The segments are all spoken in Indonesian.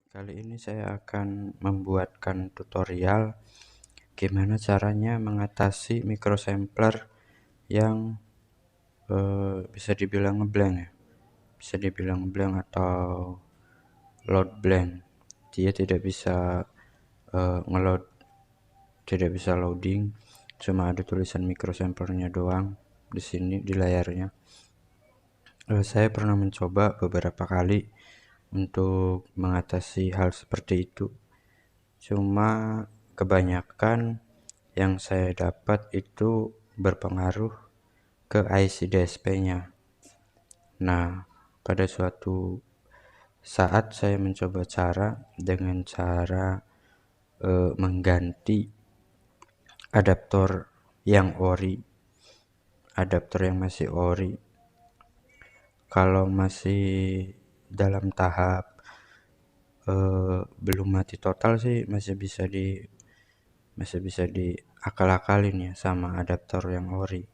Kali ini saya akan membuatkan tutorial gimana caranya mengatasi microsampler yang bisa dibilang ngeblank ya, bisa dibilang blank atau load blank. Dia tidak bisa ngeload, tidak bisa loading, cuma ada tulisan microsamplernya doang di sini di layarnya. Saya pernah mencoba beberapa kali untuk mengatasi hal seperti itu, cuma kebanyakan yang saya dapat itu berpengaruh ke IC DSP-nya. Nah, pada suatu saat saya mencoba dengan cara mengganti adaptor yang ori, adaptor yang masih ori. Kalau masih dalam tahap belum mati total sih masih bisa diakal-akalin ya sama adaptor yang ori.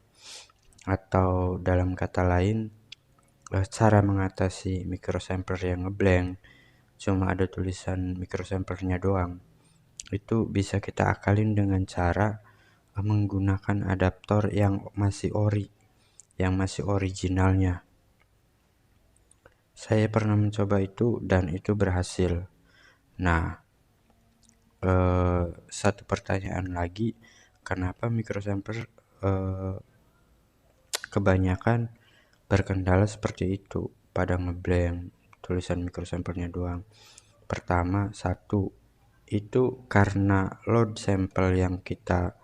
Atau dalam kata lain, cara mengatasi microsampler yang ngeblank cuma ada tulisan microsamplernya doang, itu bisa kita akalin dengan cara menggunakan adaptor yang masih ori, yang masih originalnya. Saya pernah mencoba itu dan itu berhasil. Nah, satu pertanyaan lagi, kenapa microsampler kebanyakan berkendala seperti itu pada ngeblank tulisan microsamplernya doang? Pertama, satu itu karena load sampel yang kita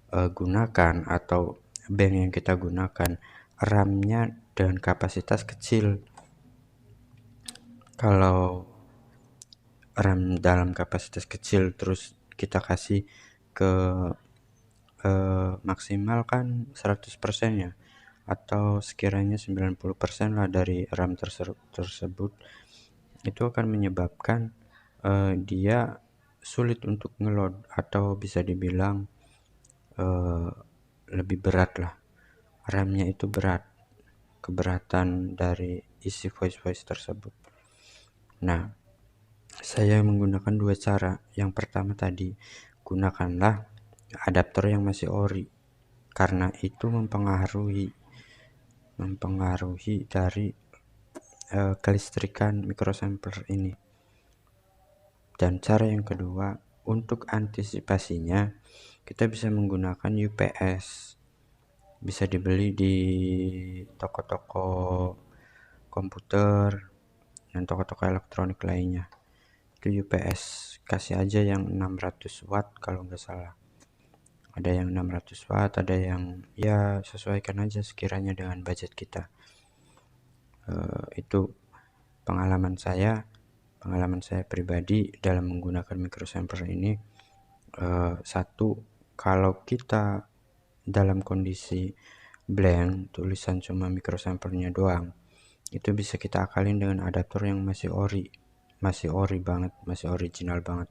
gunakan atau bank yang kita gunakan, RAM-nya dengan kapasitas kecil. Kalau RAM dalam kapasitas kecil terus kita kasih ke maksimal kan 100% ya, atau sekiranya 90% lah dari RAM tersebut, itu akan menyebabkan dia sulit untuk ngeload, atau bisa dibilang lebih berat lah, RAM-nya itu berat, keberatan dari isi voice tersebut. Nah, saya menggunakan dua cara. Yang pertama tadi, gunakanlah adaptor yang masih ori, karena itu mempengaruhi dari kelistrikan microsampler ini. Dan cara yang kedua, untuk antisipasinya kita bisa menggunakan UPS, bisa dibeli di toko-toko komputer dan toko-toko elektronik lainnya. Itu UPS, kasih aja yang 600 watt kalau nggak salah. Ada yang 600 watt, ada yang ya sesuaikan aja sekiranya dengan budget kita. Itu pengalaman saya pribadi dalam menggunakan microsampler ini. Satu, kalau kita dalam kondisi blank, tulisan cuma microsamplernya doang, itu bisa kita akalin dengan adaptor yang masih ori banget, masih original banget.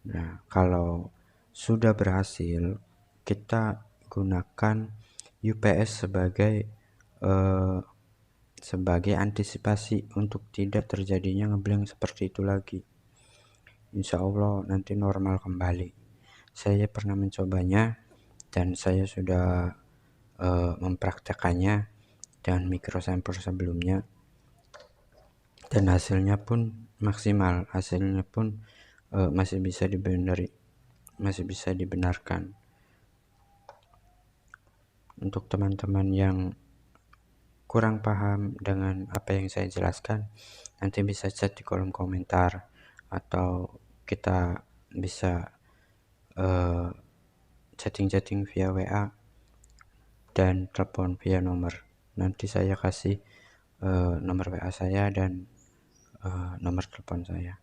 Nah, kalau sudah berhasil, kita gunakan UPS sebagai antisipasi untuk tidak terjadinya ngeblank seperti itu lagi. Insya Allah nanti normal kembali. Saya pernah mencobanya dan saya sudah mempraktekannya dengan microsampler sebelumnya, dan hasilnya pun maksimal, hasilnya pun masih bisa dibenarkan. Untuk teman-teman yang kurang paham dengan apa yang saya jelaskan, nanti bisa chat di kolom komentar, atau kita bisa chatting via WA dan telepon via nomor. Nanti saya kasih nomor WA saya dan nomor telepon saya.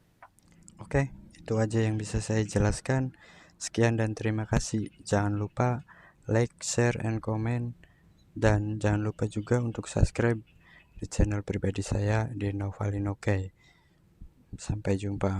Oke, itu aja yang bisa saya jelaskan. Sekian dan terima kasih. Jangan lupa like, share, and comment, dan jangan lupa juga untuk subscribe di channel pribadi saya di Novalin. Oke, sampai jumpa.